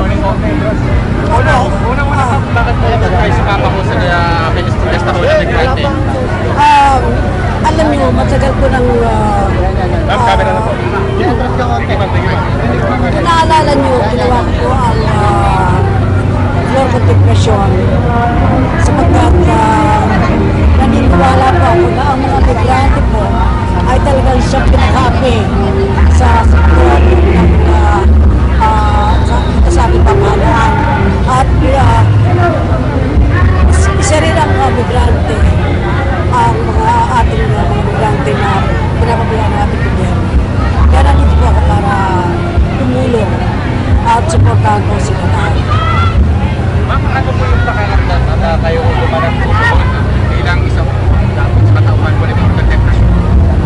morning po. Unang bakit po kayo sumama po sa Pestaho na migrante? Alam niyo, matagal ko nang Camera na po. naalala niyo, ginawa ko ang floor contemplation sapagkat naniniwala po ako na ang mga migrante po ay talagang siyang pinakapi sa sektor ng kasabing pamahalaan. At isa rin ang mga migrante, ang mga ating mga migrante na pinapabayaan ng ating gobyerno. Kaya nandito po ako para tumulong at supportahan ko sila lahat. Ma'am, ano po yung pakaramdam at kayo lumanap po bilang isang dapat sa katauhan po ng contemplation?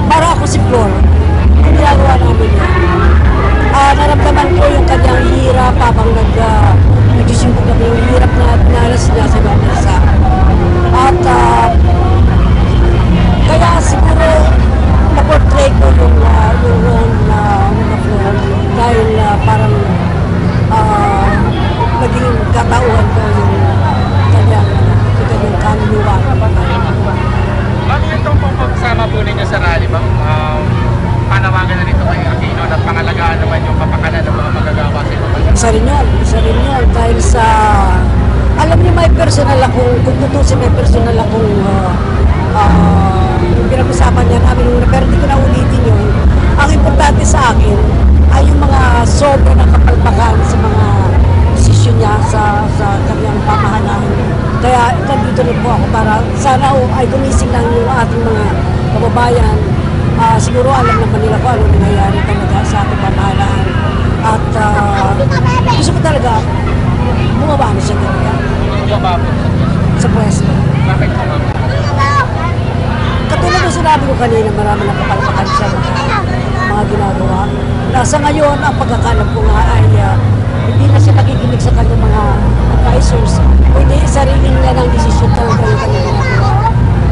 Para ako si Flor, yung ginagawa namin yan. Naramdaman ko yung kanyang hirap habang nagsisimpo kami, yung hirap na nalas niya sa ibang bansa. At kaya siguro na-portray ko yung role na Flor dahil parang naging katauhan ko yung kanyang kaluluwa. Ma'am, itong pagsama po ninyo sa rally, ma'am, panawagan na rito kay Aquino at pangalagaan naman yung kapakanan ng mga magagawa sa ibang bansa. Isa rin yun dahil sa alam niyo may personal akong, kung tutusin may personal akong pinag-usapan niya namin nung pero hindi ko na ulitin yun. Ang importante sa akin ay yung mga sobra ng kapalpakan sa mga desisyon niya sa kanyang pamahalaan. Kaya nandito rin po ako para sana ay gumising lang yung ating mga kababayan. Siguro alam naman nila kung ano nangyayari talaga sa ating pamahalaan. At gusto ko talaga bumaba na siya talaga. Bumaba po Sa pwesto. Bakit po, ma'am? Katulad ng sinabi ko kanina, marami na kapalpakan siya mga ginagawa. Sa ngayon, ang pagkakalap ko nga ay hindi na siya nakikinig sa kanyang mga advisors. Pwede sarili nila ng desisyon talaga yung kanyang ginagawa.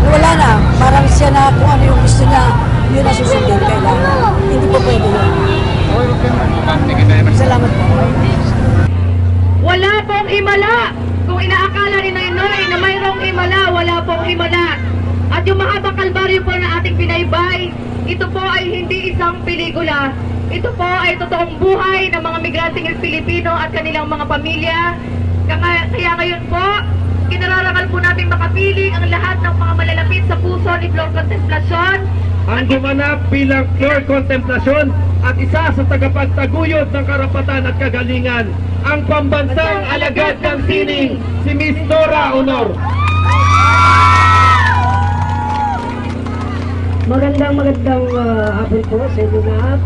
Wala na, parang siya na kung ano yung gusto niya, yun na susundin kailangan. Hindi po pwede yun. Salamat po. Wala pong himala. Kung inaakala rin na Noy na mayroong himala, wala pong himala. At yung mahabang kalbaryo po na ating binaybay, ito po ay hindi isang pelikula. Ito po ay totoong buhay ng mga migranteng Pilipino at kanilang mga pamilya. Kaya ngayon po, kinararangal po natin makapiling ang lahat ng mga malalapit sa puso ni Flor Contemplacion. Ang gumanap bilang Flor Contemplacion at isa sa tagapagtaguyod ng karapatan at kagalingan, ang pambansang alagad ng sining, si Miss Nora Honor. Magandang hapon po sa inyo lahat.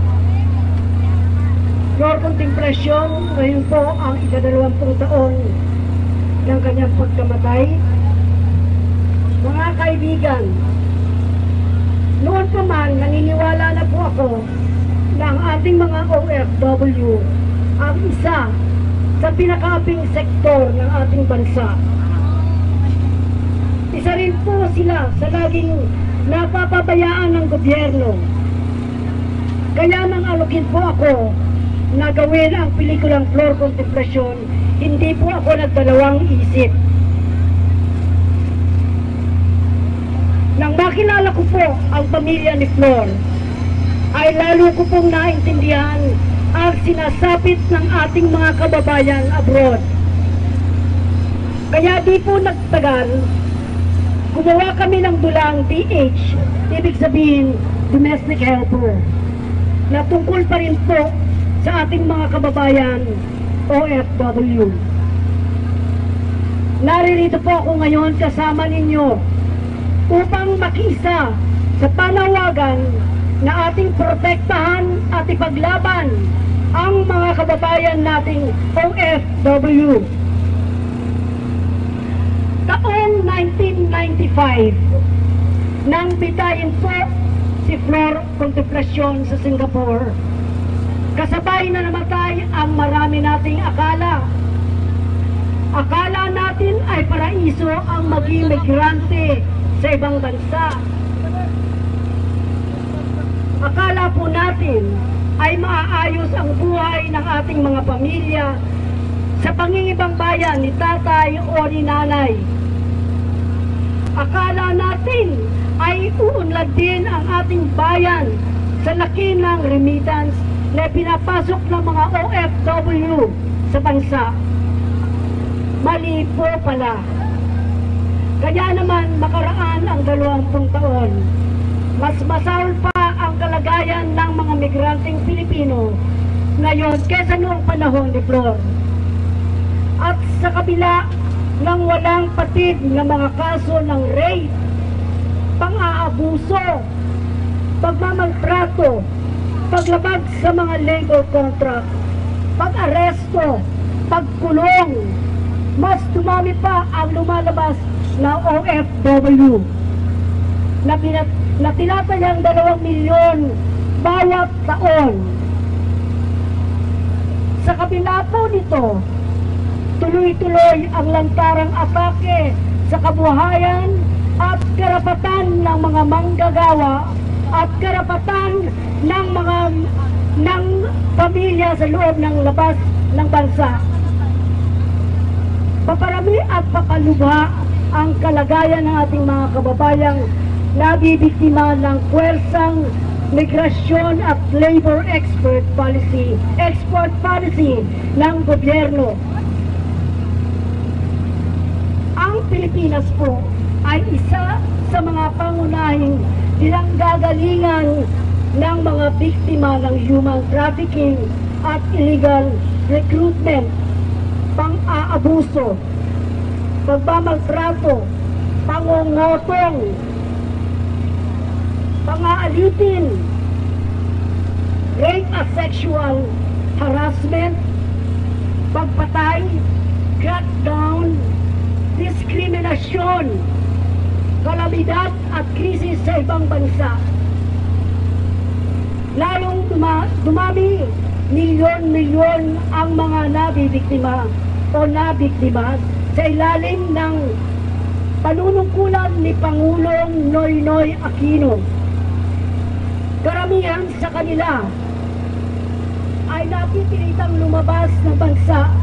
Flor Contemplacion, ngayon po ang ika-20 taon ng kanyang pagkamatay. Mga kaibigan, noon pa man naniniwala na po ako na ang ating mga OFW ang isa sa pinakaping sektor ng ating bansa. Isa rin po sila sa laging napapabayaan ng gobyerno. Kaya nang alukin po ako na gawin ang pelikulang Flor Contemplacion, hindi po ako nagdalawang isip. Nang makilala ko po ang pamilya ni Flor, ay lalo ko pong naintindihan ang sinasapit ng ating mga kababayan abroad. Kaya di po nagtagal, gumawa kami ng dulang DH, ibig sabihin domestic helper, na tungkol pa rin po sa ating mga kababayan OFW. Naririto po ako ngayon kasama ninyo upang makisa sa panawagan na ating protektahan at ipaglaban ang mga kababayan nating OFW. Taong 1995, nang bitayin po si Flor Contemplacion sa Singapore, kasabay na namatay ang marami nating akala. Akala natin ay paraiso ang maging migrante sa ibang bansa. Akala po natin ay maaayos ang buhay ng ating mga pamilya sa pangingibang bayan ni tatay o ni nanay. Akala natin ay uunlad din ang ating bayan sa laki ng remittance na pinapasok ng mga OFW sa bansa. Mali po pala. Kaya naman makaraan ang 20 taon, mas masaol pa ang kalagayan ng mga migranteng Pilipino ngayon kaysa noong panahon ni Flor. At sa kabila ng walang patid na mga kaso ng rape, pang-aabuso, pagmamaltrato, paglabag sa mga labor contract, pag-aresto, pagkulong, mas dumami pa ang lumalabas na OFW na tinatayang 2 milyon bawat taon. Sa kabila po nito, tuloy-tuloy ang lantarang atake sa kabuhayan at karapatan ng mga manggagawa at karapatan ng pamilya sa loob ng labas ng bansa. Paparami at pakalubha ang kalagayan ng ating mga kababayang nabibiktima ng puwersang migrasyon at labor export policy ng gobyerno. Ang Pilipinas po ay isa sa mga pangunahing pinanggagalingan ng mga biktima ng human trafficking at illegal recruitment, pang-aabuso, pagmamaltrato, pangungotong, pang-aalitin, rape at sexual harassment, pagpatay, crackdown, diskriminasyon, kalamidad at krisis sa ibang bansa. Lalong dumami, milyon-milyon ang mga nabibiktima o nabiktima sa ilalim ng panunungkulan ni Pangulong Noynoy Aquino. Karamihan sa kanila ay napipilitang lumabas ng bansa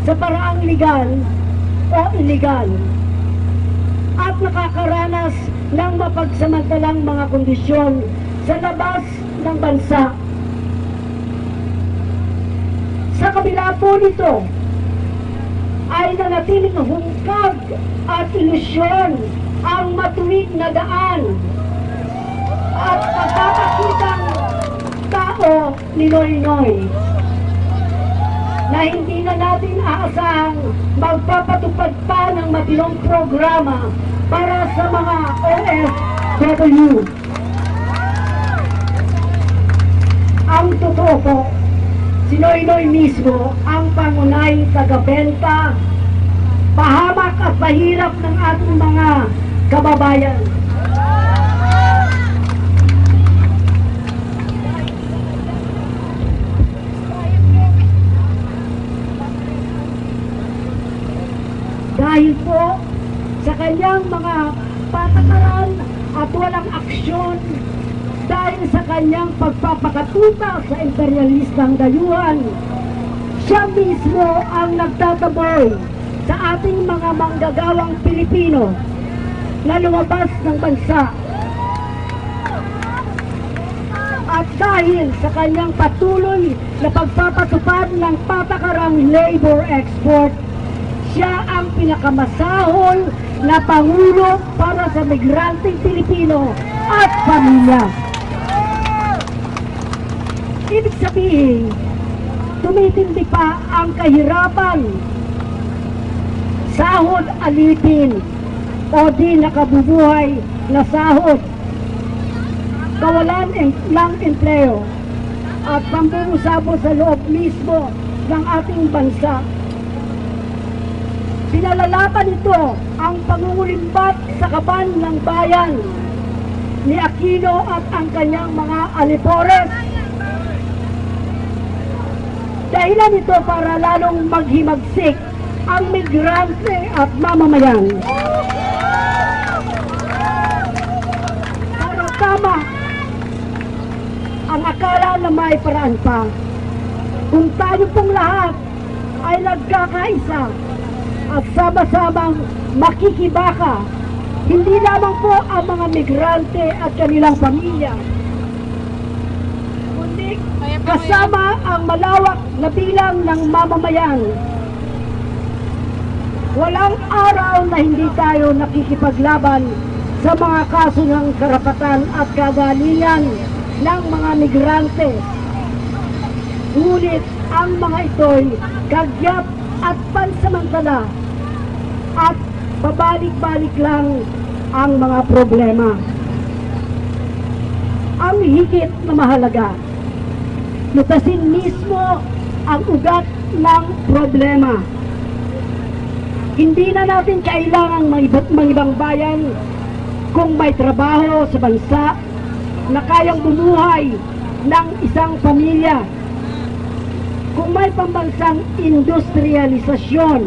sa paraang legal o illegal at nakakaranas ng mapagsamantalang mga kondisyon sa labas ng bansa. Sa kabila po nito ay nanatiling hungkag at ilusyon ang matuwid na daan at pagpapakitang tao ni Noynoy na hindi na natin aasahang magpapatupad pa ng matilong programa para sa mga OFW. Ang totoo po, si Noynoy mismo ang pangunahing tagabenta, pahamak at pahirap ng ating mga kababayan. Dahil po sa kanyang mga patakaran at walang aksyon, dahil sa kanyang pagpapakatuta sa imperialistang dayuhan, siya mismo ang nagtataboy sa ating mga manggagawang Pilipino na lumabas ng bansa. At dahil sa kanyang patuloy na pagpapatupad ng patakarang labor export, siya ang pinakamasahol na pangulo para sa migranteng Pilipino at pamilya. Ibig sabihin, tumitindi pa ang kahirapan, sahod alipin o di nakabubuhay na sahod, kawalan ng empleo at pambubusabo sa loob mismo ng ating bansa. Pinalalatan nito ang pangungulimbat sa kaban ng bayan ni Aquino at ang kanyang mga alipores. Dahilan ito para lalong maghimagsik ang migrante at mamamayan. Pero tama ang akala na may paraan pa. Kung tayo pong lahat ay ay nagkakaisa at sama-samang makikibaka hindi lamang po ang mga migrante at kanilang pamilya, kundi kasama ang malawak na bilang ng mamamayan. Walang araw na hindi tayo nakikipaglaban sa mga kaso ng karapatan at kagalingan ng mga migrante. Ngunit ang mga ito'y kagyap at pansamantala at pabalik-balik lang ang mga problema. Ang higit na mahalaga, lutasin mismo ang ugat ng problema. Hindi na natin kailangang ibang bayan kung may trabaho sa bansa na kayang bumuhay ng isang pamilya, kung may pambansang industrialisasyon,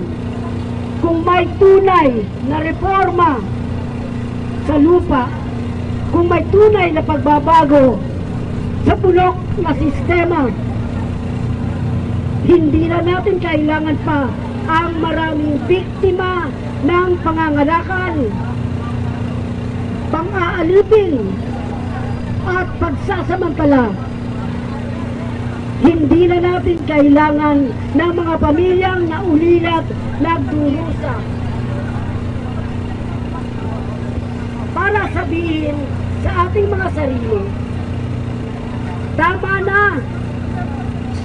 kung may tunay na reforma sa lupa, kung may tunay na pagbabago sa bulok na sistema. Hindi na natin kailangan pa ang maraming biktima ng pangangalakan, pang-aalipin at pagsasamantala. Hindi na natin kailangan ng mga pamilyang naulilat nagdurusa para sabihin sa ating mga sarili, tama na,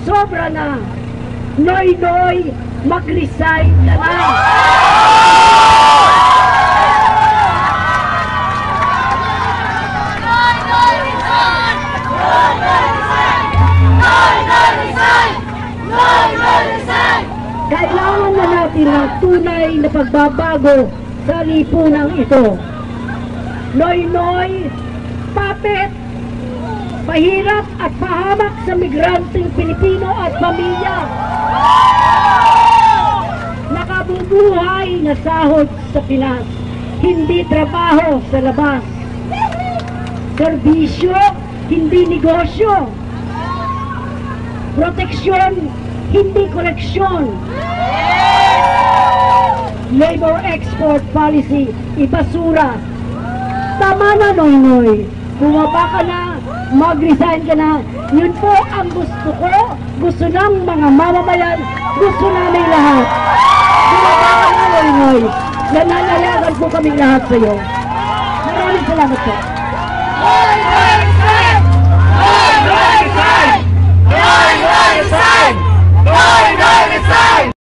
sobra na, noy-noy, mag-resign na lang. Kailangan na natin ng tunay na pagbabago sa lipunang ito. Noy-noy, papet, pahirap at pahamak sa migranteng Pilipino at pamilya. Nakabubuhay na sahod sa Pinas, hindi trabaho sa labas. Serbisyo, hindi negosyo. Proteksyon, hindi koleksyon. Labor export policy, ibasura. Tama na, Noynoy. Bumaba ka na, mag-resign ka na. Yun po ang gusto ko, gusto ng mga mamamayan, gusto namin lahat. Bumaba ka na, Noynoy. Nananayagan po kaming lahat sa iyo. Maraming salamat po. Noynoy resign! Noynoy resign! Noynoy resign! Noynoy resign!